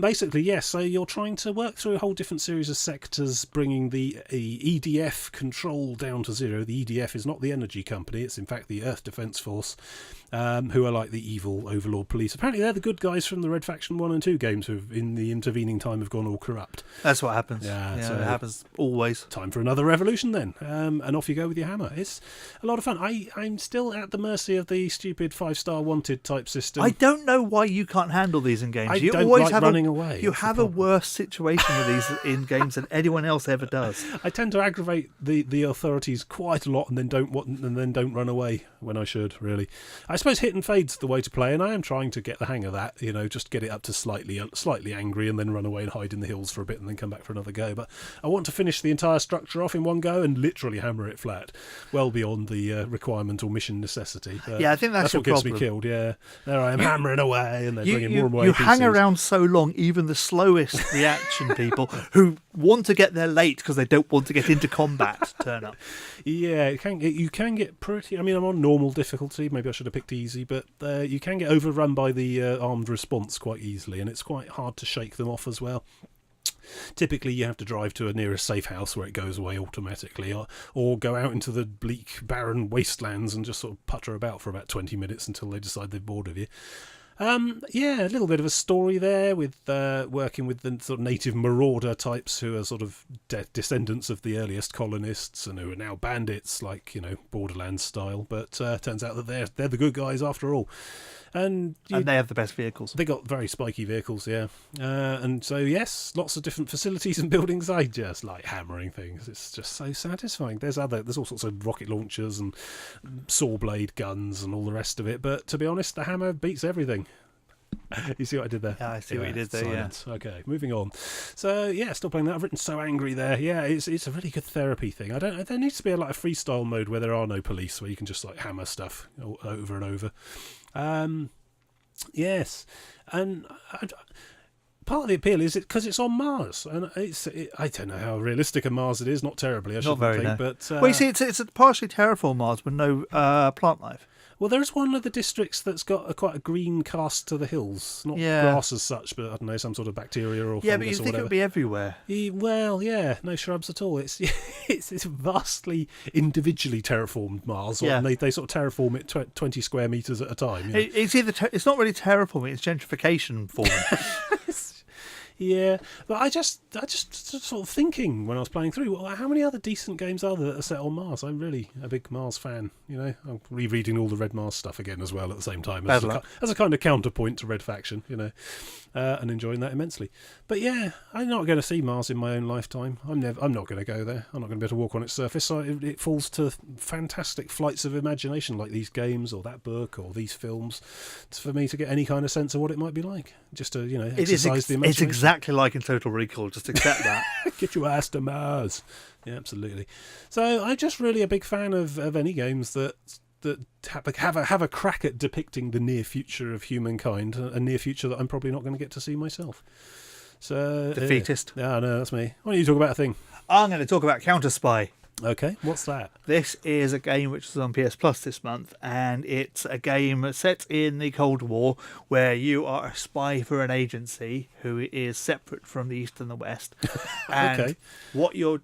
Basically, yes, so you're trying to work through a whole different series of sectors, bringing the EDF control down to zero. The EDF is not the energy company, it's in fact the Earth Defence Force, who are like the evil overlord police. Apparently they're the good guys from the Red Faction 1 and 2 games who in the intervening time have gone all corrupt. That's what happens. Yeah, so it happens always. Time for another revolution then. And off you go with your hammer. It's a lot of fun. I'm still at the mercy of the stupid 5-star wanted type system. I don't know why you can't handle these in games. You don't always like running away. You have a worse situation with these in games than anyone else ever does. I tend to aggravate the authorities quite a lot and then don't run away when I should, really. I suppose hit and fade's the way to play, and I am trying to get the hang of that, just get it up to slightly angry and then run away and hide in the hills for a bit and then come back for another go. But I want to finish the entire structure off in one go and literally hammer it flat, well beyond the requirement or mission necessity. I think that's what gets me killed. Yeah, there I am hammering away, and they're bringing more and more. You APCs. Hang around so long, even the slowest reaction people who want to get there late because they don't want to get into combat turn up. Yeah, you can get pretty. I mean, I'm on normal difficulty. Maybe I should have picked easy, but you can get overrun by the armed response quite easily, and it's quite hard to shake them off as well. Typically, you have to drive to a nearest safe house where it goes away automatically, or go out into the bleak, barren wastelands and just sort of putter about for about 20 minutes until they decide they're bored of you. A little bit of a story there with working with the sort of native marauder types who are sort of descendants of the earliest colonists and who are now bandits, like Borderlands style. But turns out that they're the good guys after all. And they have the best vehicles. They got very spiky vehicles, yeah. And so, yes, lots of different facilities and buildings. I just like hammering things. It's just so satisfying. There's all sorts of rocket launchers and saw blade guns and all the rest of it. But to be honest, the hammer beats everything. You see what I did there? Yeah, I see what you did there, silence. Yeah. Okay, moving on. So, yeah, still playing that. I've written So Angry there. Yeah, it's a really good therapy thing. There needs to be a freestyle mode where there are no police, where you can just hammer stuff over and over. Yes, and part of the appeal is because it's on Mars, and I don't know how realistic a Mars it is. Not terribly, I shouldn't think. No. But you see, it's a partially terraformed Mars with no plant life. Well, there's one of the districts that's got quite a green cast to the hills. Not grass as such, but I don't know, some sort of bacteria or fungus or whatever. Yeah, but you think it would be everywhere. No shrubs at all. It's vastly individually terraformed Mars. Yeah. And they sort of terraform it 20 square metres at a time. It's not really terraforming, it's gentrification forming. Yeah, but I just sort of thinking when I was playing through, how many other decent games are there that are set on Mars? I'm really a big Mars fan. I'm rereading all the Red Mars stuff again as well at the same time as a kind of counterpoint to Red Faction. and enjoying that immensely. But yeah, I'm not going to see Mars in my own lifetime. I'm not going to go there. I'm not going to be able to walk on its surface. So it falls to fantastic flights of imagination, like these games or that book or these films, for me to get any kind of sense of what it might be like. Just to exercise the imagination. It's exactly like in Total Recall. Just accept that. Get your ass to Mars. Yeah, absolutely. So I'm just really a big fan of any games that have a crack at depicting the near future of humankind, a near future that I'm probably not going to get to see myself. So Defeatist. Yeah, no, that's me. Why don't you talk about a thing? I'm going to talk about Counterspy. Okay, what's that? This is a game which is on PS Plus this month, and it's a game set in the Cold War where you are a spy for an agency who is separate from the East and the West. And what you're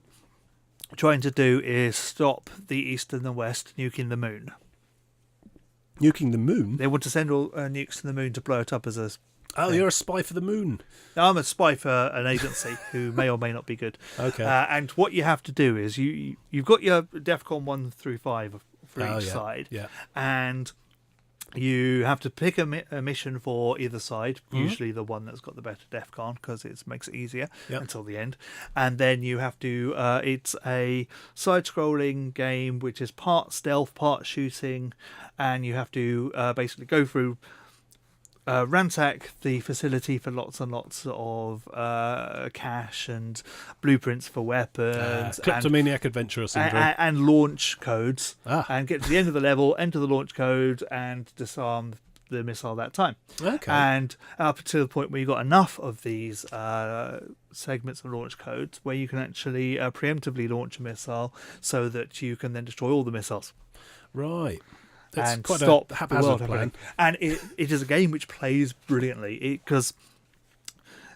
trying to do is stop the East and the West nuking the moon. Nuking the moon? They want to send all nukes to the moon to blow it up as a... Oh, you're a spy for the moon. I'm a spy for an agency who may or may not be good. Okay. And what you have to do is you've got your DEFCON 1 through 5 for each side. Yeah. And you have to pick a mission for either side, usually the one that's got the better DEFCON because it makes it easier until the end. And then you have to... it's a side-scrolling game which is part stealth, part shooting, and you have to basically go through... ransack the facility for lots and lots of cash and blueprints for weapons, kleptomaniac adventurer syndrome, and launch codes, and get to the end of the level, enter the launch code, and disarm the missile that time. Okay. And up to the point where you've got enough of these segments of launch codes where you can actually preemptively launch a missile so that you can then destroy all the missiles. Right. It's and quite stop a haphazard the world plan. And it is a game which plays brilliantly because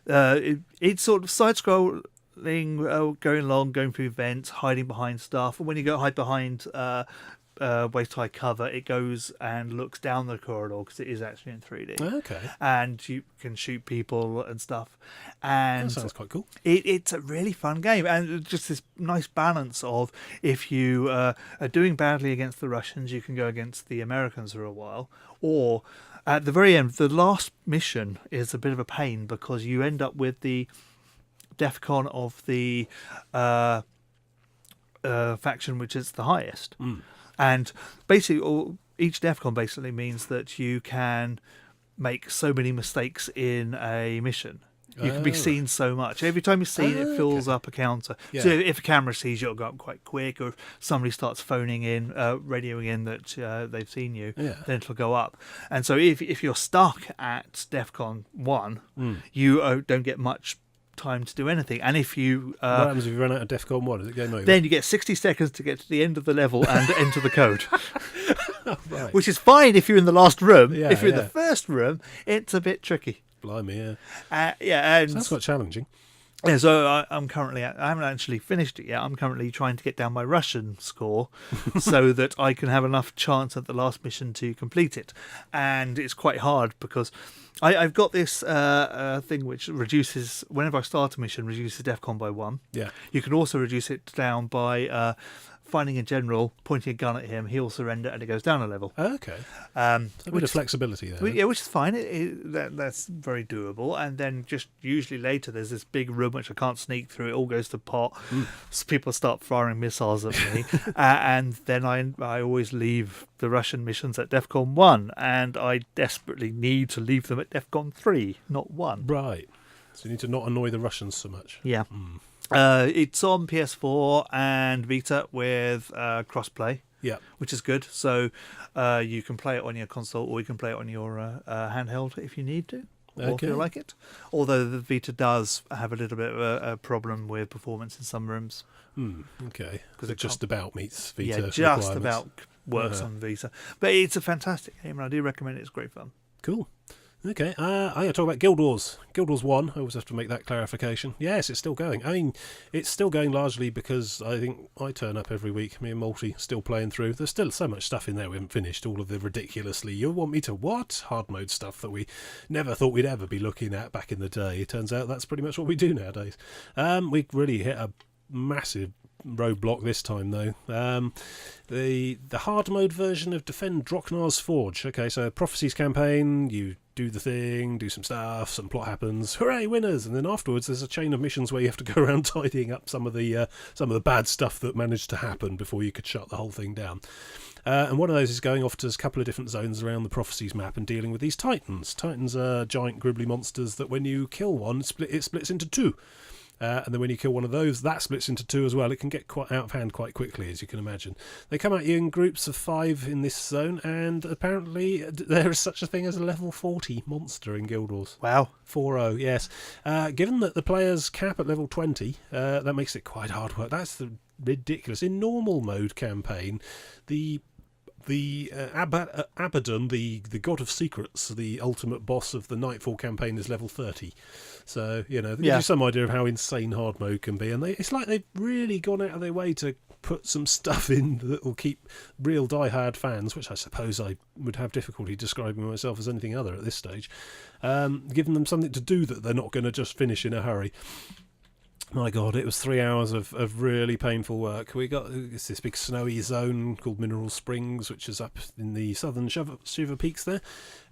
it's sort of side-scrolling, going along, going through events, hiding behind stuff. And when you go hide behind waist-high cover, it goes and looks down the corridor because it is actually in 3D. Okay. And you can shoot people and stuff. And that sounds quite cool. It's a really fun game, and just this nice balance of if you are doing badly against the Russians, you can go against the Americans for a while, or at the very end, the last mission is a bit of a pain because you end up with the DEFCON of the faction which is the highest. And basically each DEFCON basically means that you can make so many mistakes in a mission. You can be seen so much. Every time you're seen, it fills up a counter. Yeah. So if a camera sees you, it'll go up quite quick. Or if somebody starts phoning in, radioing in that they've seen you, then it'll go up. And so if you're stuck at DEFCON 1, you don't get much time to do anything. And if you... what happens if you run out of DEFCON 1? Is it game over? Then you get 60 seconds to get to the end of the level and enter the code. Right. Which is fine if you're in the last room. Yeah, if you're in the first room, it's a bit tricky. Blimey, and sounds quite challenging. Yeah, so I'm currently... I haven't actually finished it yet. I'm currently trying to get down my Russian score so that I can have enough chance at the last mission to complete it. And it's quite hard because I've got this thing which reduces... Whenever I start a mission, reduces DEFCON by 1. Yeah. You can also reduce it down by... finding a general, pointing a gun at him, he'll surrender, and it goes down a level. Okay. A bit of flexibility there. Yeah, which is fine. That's very doable. And then just usually later, there's this big room which I can't sneak through. It all goes to pot. So people start firing missiles at me. And then I always leave the Russian missions at DEFCON 1. And I desperately need to leave them at DEFCON 3, not 1. Right. So you need to not annoy the Russians so much. Yeah. It's on PS4 and Vita with crossplay, which is good. So you can play it on your console or you can play it on your handheld if you need to, or feel like it. Although the Vita does have a little bit of a problem with performance in some rooms. Okay. Because it just about meets Vita. Yeah, just about works on Vita. But it's a fantastic game and I do recommend it. It's great fun. Cool. Okay, I'm going to talk about Guild Wars. Guild Wars 1, I always have to make that clarification. Yes, it's still going. I mean, it's still going largely because I think I turn up every week, me and Multi, still playing through. There's still so much stuff in there we haven't finished, all of the ridiculously, you want me to what? Hard mode stuff that we never thought we'd ever be looking at back in the day. It turns out that's pretty much what we do nowadays. We really hit a massive roadblock this time though. The hard mode version of Defend Droknar's Forge. Okay, so prophecies campaign, you do the thing, do some stuff, some plot happens, hooray, winners! And then afterwards, there's a chain of missions where you have to go around tidying up some of the bad stuff that managed to happen before you could shut the whole thing down. And one of those is going off to a couple of different zones around the prophecies map and dealing with these titans. Titans are giant gribbly monsters that when you kill one, it splits into two. And then when you kill one of those, that splits into two as well. It can get quite out of hand quite quickly, as you can imagine. They come at you in groups of 5 in this zone, and apparently there is such a thing as a level 40 monster in Guild Wars. Wow. 4-0, yes. Given that the players cap at level 20, that makes it quite hard work. That's ridiculous. In normal mode campaign, the Abaddon, the god of secrets, the ultimate boss of the Nightfall campaign, is level 30. So, that gives you some idea of how insane hard mode can be. And it's like they've really gone out of their way to put some stuff in that will keep real diehard fans, which I suppose I would have difficulty describing myself as anything other at this stage, giving them something to do that they're not going to just finish in a hurry. My God, it was 3 hours of really painful work. We got this big snowy zone called Mineral Springs, which is up in the southern Shiver Peaks there.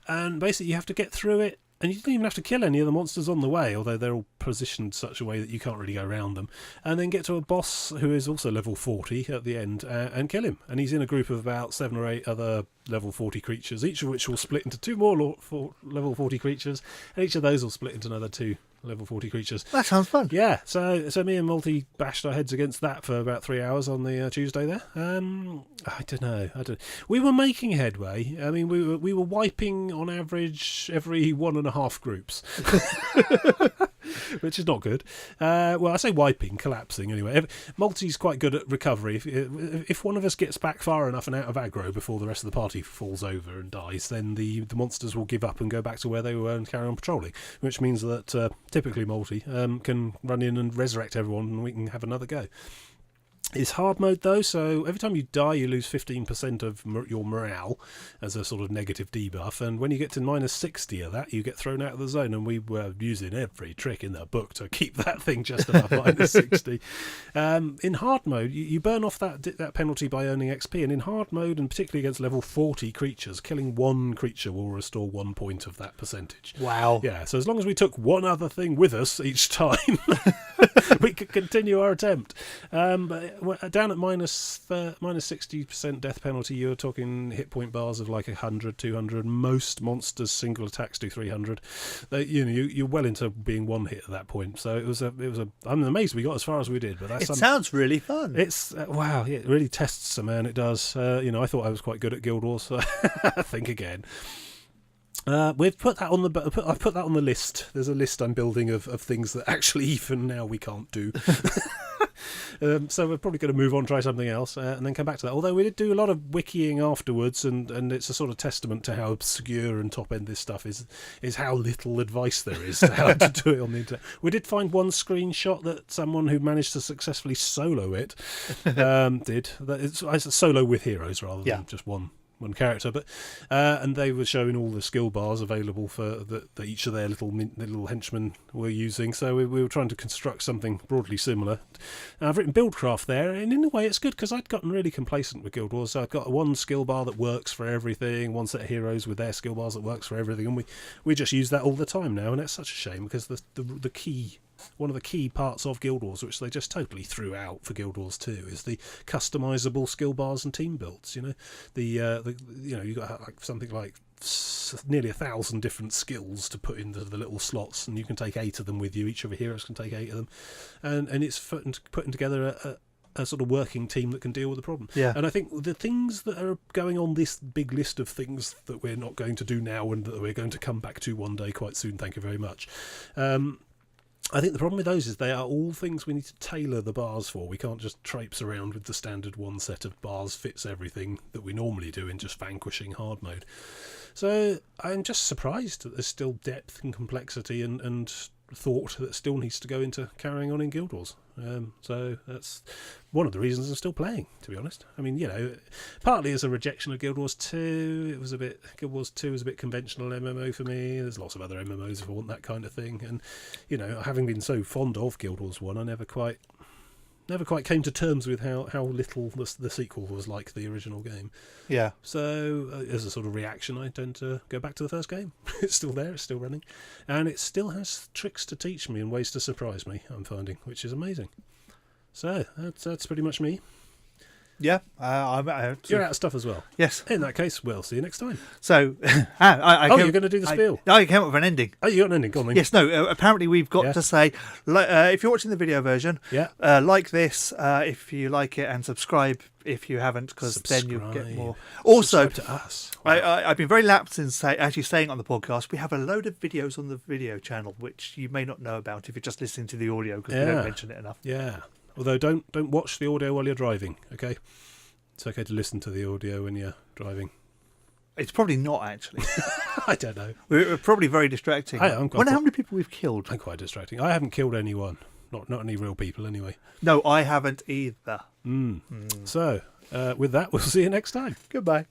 And basically you have to get through it, and you don't even have to kill any of the monsters on the way, although they're all positioned such a way that you can't really go around them. And then get to a boss who is also level 40 at the end and kill him. And he's in a group of about 7 or 8 other level 40 creatures, each of which will split into 2 more level 40 creatures, and each of those will split into another 2 level 40 creatures. That sounds fun. Yeah, so me and Multi bashed our heads against that for about 3 hours on the Tuesday there. I don't know. We were making headway. I mean, we were wiping on average every 1.5 groups. Which is not good. Well, I say wiping, collapsing anyway. Multi's quite good at recovery. If one of us gets back far enough and out of aggro before the rest of the party falls over and dies, then the monsters will give up and go back to where they were and carry on patrolling, which means that typically Multi can run in and resurrect everyone and we can have another go. It's hard mode though, so every time you die you lose 15% of your morale as a sort of negative debuff, and when you get to minus 60 of that you get thrown out of the zone, and we were using every trick in the book to keep that thing just above minus 60. In hard mode you burn off that penalty by earning XP, and in hard mode, and particularly against level 40 creatures, killing one creature will restore 1 point of that percentage. Wow. Yeah, so as long as we took one other thing with us each time we could continue our attempt. But down at minus 60% death penalty, you're talking hit point bars of like 100, 200. Most monsters single attacks do 300. You're well into being one hit at that point. So it was I'm amazed we got as far as we did. But sounds really fun. It's wow, yeah, it really tests a man. It does. I thought I was quite good at Guild Wars. So think again. We've put that on I've put that on the list. There's a list I'm building of things that actually even now we can't do. So we're probably going to move on, try something else, and then come back to that. Although we did do a lot of wikiing afterwards, and it's a sort of testament to how obscure and top end this stuff is how little advice there is to how to do it on the internet. We did find one screenshot that someone who managed to successfully solo it did. It's a solo with heroes rather than just one character, but and they were showing all the skill bars available for that each of their little henchmen were using. So we were trying to construct something broadly similar. I've written Buildcraft there, and in a way it's good because I'd gotten really complacent with Guild Wars. So I've got one skill bar that works for everything, one set of heroes with their skill bars that works for everything, and we just use that all the time now, and it's such a shame because the key. One of the key parts of Guild Wars, which they just totally threw out for Guild Wars 2, is the customizable skill bars and team builds. You've got like something like nearly 1,000 different skills to put into the little slots, and you can take 8 of them with you. Each of your heroes can take 8 of them, and it's putting together a sort of working team that can deal with the problem. Yeah. And I think the things that are going on this big list of things that we're not going to do now and that we're going to come back to one day quite soon, thank you very much. I think the problem with those is they are all things we need to tailor the bars for. We can't just traipse around with the standard one set of bars fits everything that we normally do in just vanquishing hard mode. So I'm just surprised that there's still depth and complexity and thought that still needs to go into carrying on in Guild Wars. So that's one of the reasons I'm still playing, to be honest. I mean, partly as a rejection of Guild Wars 2, Guild Wars 2 was a bit conventional MMO for me. There's lots of other MMOs if I want that kind of thing. And, having been so fond of Guild Wars 1, I never quite never quite came to terms with how little the sequel was like the original game. Yeah. So as a sort of reaction, I tend to go back to the first game. It's still there, it's still running, and it still has tricks to teach me and ways to surprise me, I'm finding, which is amazing. So that's pretty much me. Yeah, You're out of stuff as well. Yes. In that case, we'll see you next time. So, you're going to do the spiel. I came up with an ending. Oh, you got an ending. Go on then. Yes, no. Apparently, we've got to say, if you're watching the video version, like this if you like it, and subscribe if you haven't, because then you'll get more. Also, subscribe to us. I've been very lapsed in actually saying on the podcast, we have a load of videos on the video channel which you may not know about if you're just listening to the audio, because we don't mention it enough. Yeah. Although don't watch the audio while you're driving, okay? It's okay to listen to the audio when you're driving. It's probably not, actually. I don't know. We're probably very distracting. I wonder how many people we've killed. I'm quite distracting. I haven't killed anyone. Not any real people, anyway. No, I haven't either. So, with that, we'll see you next time. Goodbye.